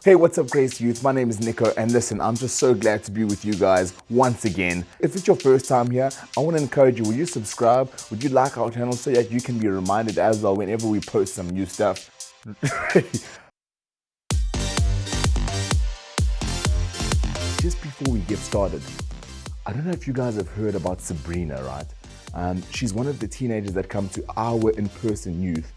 Hey, what's up, Grace Youth? My name is Nico, and listen, I'm just so glad to be with you guys once again. If it's your first time here, I want to encourage you, will you subscribe? Would you like our channel so that you can be reminded as well whenever we post some new stuff? Just before we get started, I don't know if you guys have heard about Sabrina, right? She's one of the teenagers that come to our in-person youth.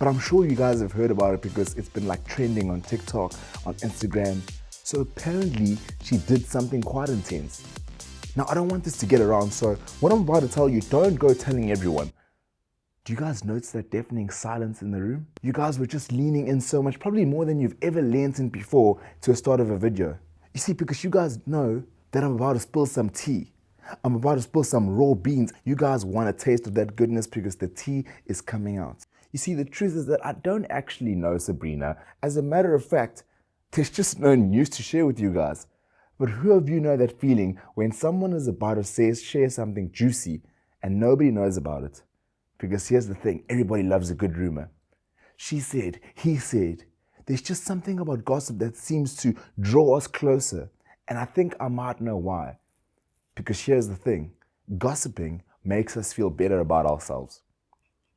But I'm sure you guys have heard about it because it's been like trending on TikTok, on Instagram. So apparently she did something quite intense. Now I don't want this to get around, so what I'm about to tell you, don't go telling everyone. Do you guys notice that deafening silence in the room? You guys were just leaning in so much, probably more than you've ever leaned in before to the start of a video. You see, because you guys know that I'm about to spill some tea. I'm about to spill some raw beans. You guys want a taste of that goodness because the tea is coming out. You see, the truth is that I don't actually know Sabrina. As a matter of fact, there's just no news to share with you guys. But who of you know that feeling when someone is about to share something juicy and nobody knows about it? Because here's the thing, everybody loves a good rumor. She said, he said. There's just something about gossip that seems to draw us closer. And I think I might know why. Because here's the thing, gossiping makes us feel better about ourselves.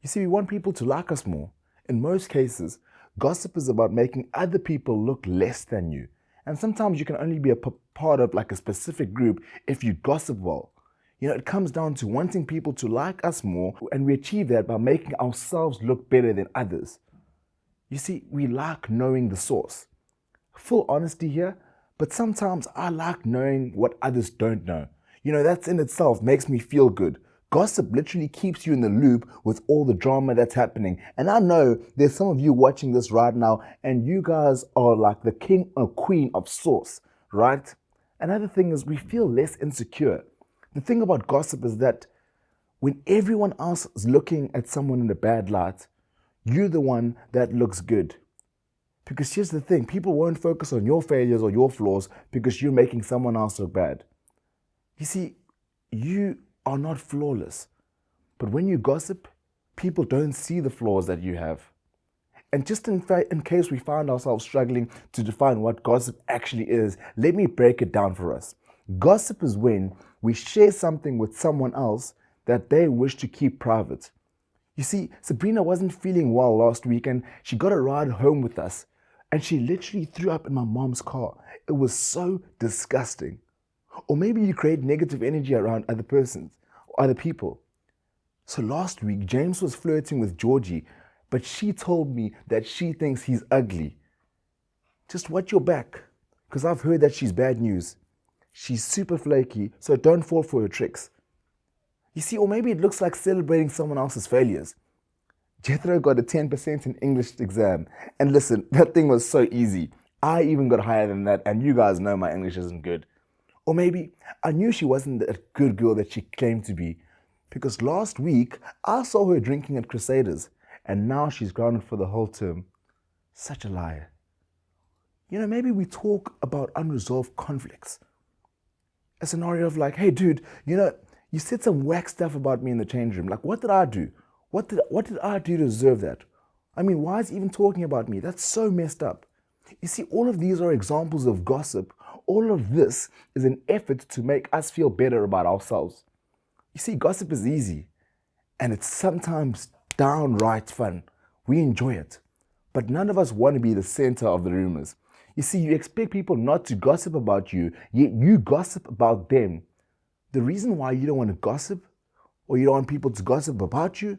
You see, we want people to like us more. In most cases, gossip is about making other people look less than you. And sometimes you can only be a part of like a specific group if you gossip well. You know, it comes down to wanting people to like us more, and we achieve that by making ourselves look better than others. You see, we like knowing the source. Full honesty here, but sometimes I like knowing what others don't know. You know, that's in itself makes me feel good. Gossip literally keeps you in the loop with all the drama that's happening. And I know there's some of you watching this right now and you guys are like the king or queen of sauce, right? Another thing is we feel less insecure. The thing about gossip is that when everyone else is looking at someone in a bad light, you're the one that looks good. Because here's the thing, people won't focus on your failures or your flaws because you're making someone else look bad. You see, you are not flawless. But when you gossip, people don't see the flaws that you have. And just in case we find ourselves struggling to define what gossip actually is, let me break it down for us. Gossip is when we share something with someone else that they wish to keep private. You see, Sabrina wasn't feeling well last week and she got a ride home with us and she literally threw up in my mom's car. It was so disgusting. Or maybe you create negative energy around other persons or other people. So last week, James was flirting with Georgie, but she told me that she thinks he's ugly. Just watch your back, because I've heard that she's bad news. She's super flaky, so don't fall for her tricks. You see, or maybe it looks like celebrating someone else's failures. Jethro got a 10% in English exam, and listen, that thing was so easy. I even got higher than that, and you guys know my English isn't good. Or maybe I knew she wasn't the good girl that she claimed to be, because last week I saw her drinking at Crusaders, and now she's grounded for the whole term. Such a liar. You know, maybe we talk about unresolved conflicts. A scenario of like, hey dude, you know, you said some whack stuff about me in the change room. Like, what did I do? What did I do to deserve that? I mean, why is he even talking about me? That's so messed up. You see, all of these are examples of gossip. All of this is an effort to make us feel better about ourselves. You see, gossip is easy, and it's sometimes downright fun. We enjoy it. But none of us want to be the center of the rumors. You see, you expect people not to gossip about you, yet you gossip about them. The reason why you don't want to gossip, or you don't want people to gossip about you,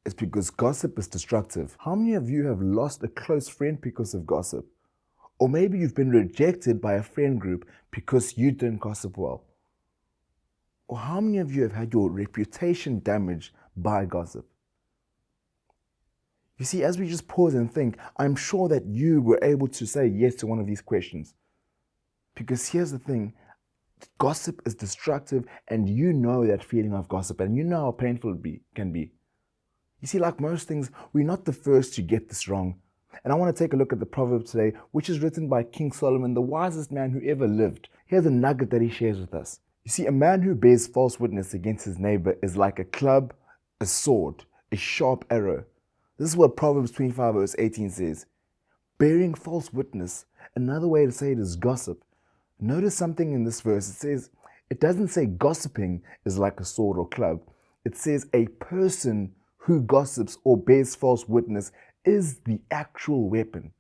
is because gossip is destructive. How many of you have lost a close friend because of gossip? Or maybe you've been rejected by a friend group because you didn't gossip well. Or how many of you have had your reputation damaged by gossip? You see, as we just pause and think, I'm sure that you were able to say yes to one of these questions. Because here's the thing, gossip is destructive and you know that feeling of gossip and you know how painful it can be. You see, like most things, we're not the first to get this wrong. And I want to take a look at the proverb today, which is written by King Solomon, the wisest man who ever lived. Here's a nugget that he shares with us. You see, a man who bears false witness against his neighbor is like a club, a sword, a sharp arrow. This is what Proverbs 25 verse 18 says. Bearing false witness Another way to say it is gossip. Notice something in this verse. It doesn't say gossiping is like a sword or club. It says a person who gossips or bears false witness is the actual weapon.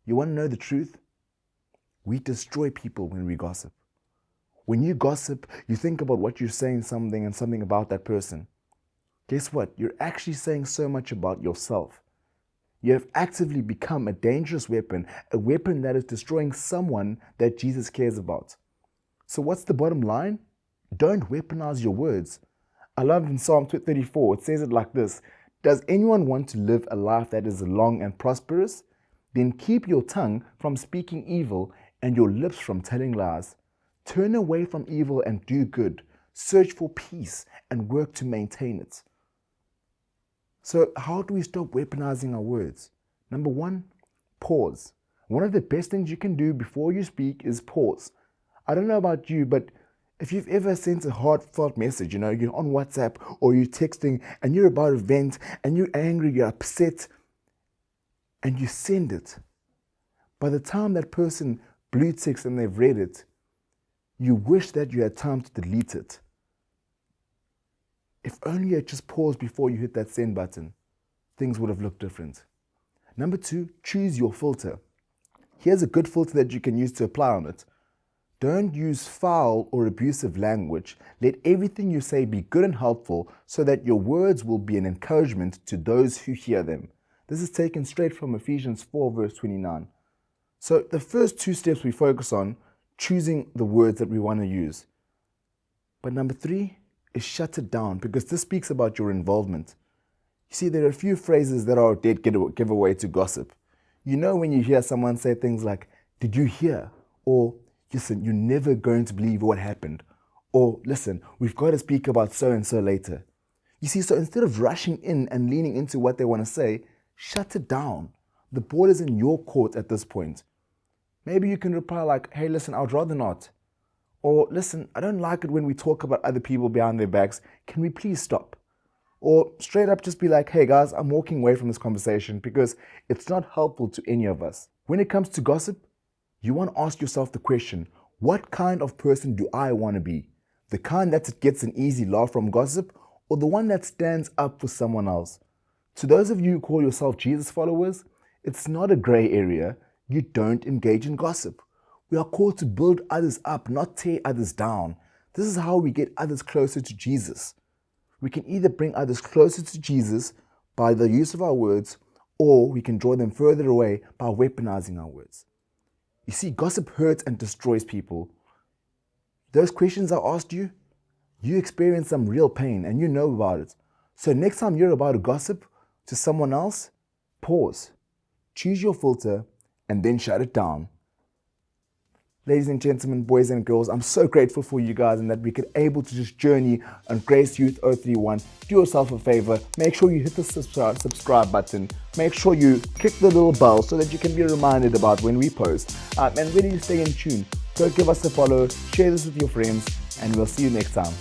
You want to know the truth? We destroy people when we gossip. When you gossip, you think about what you're saying something and something about that person. Guess what? You're actually saying so much about yourself. You have actively become a dangerous weapon, a weapon that is destroying someone that Jesus cares about. So what's the bottom line? Don't weaponize your words. I love in Psalm 34, it says it like this: does anyone want to live a life that is long and prosperous? Then keep your tongue from speaking evil and your lips from telling lies. Turn away from evil and do good. Search for peace and work to maintain it. So how do we stop weaponizing our words? Number one, pause. One of the best things you can do before you speak is pause. I don't know about you, but if you've ever sent a heartfelt message, you're on WhatsApp or you're texting and you're about to vent and you're angry, you're upset, and you send it. By the time that person blue ticks and they've read it, you wish that you had time to delete it. If only you had just paused before you hit that send button, things would have looked different. Number two, choose your filter. Here's a good filter that you can use to apply on it. Don't use foul or abusive language. Let everything you say be good and helpful so that your words will be an encouragement to those who hear them. This is taken straight from Ephesians 4 verse 29. So the first two steps we focus on, choosing the words that we want to use. But number three is shut it down, because this speaks about your involvement. You see, there are a few phrases that are a dead giveaway to gossip. You know when you hear someone say things like, "Did you hear?" Or, "Listen, you're never going to believe what happened." Or, "Listen, we've got to speak about so-and-so later." You see, so instead of rushing in and leaning into what they want to say, shut it down. The ball is in your court at this point. Maybe you can reply like, "Hey, listen, I'd rather not." Or, "Listen, I don't like it when we talk about other people behind their backs. Can we please stop?" Or straight up just be like, "Hey guys, I'm walking away from this conversation because it's not helpful to any of us." When it comes to gossip, you want to ask yourself the question, what kind of person do I want to be? The kind that gets an easy laugh from gossip, or the one that stands up for someone else? To those of you who call yourself Jesus followers, it's not a gray area. You don't engage in gossip. We are called to build others up, not tear others down. This is how we get others closer to Jesus. We can either bring others closer to Jesus by the use of our words, or we can draw them further away by weaponizing our words. You see, gossip hurts and destroys people. Those questions I asked you, you experience some real pain and you know about it. So next time you're about to gossip to someone else, pause, choose your filter, and then shut it down. Ladies and gentlemen, boys and girls, I'm so grateful for you guys and that we could able to just journey on Grace Youth 031. Do yourself a favor, make sure you hit the subscribe button. Make sure you click the little bell so that you can be reminded about when we post. And really stay in tune. Go give us a follow, share this with your friends, and we'll see you next time.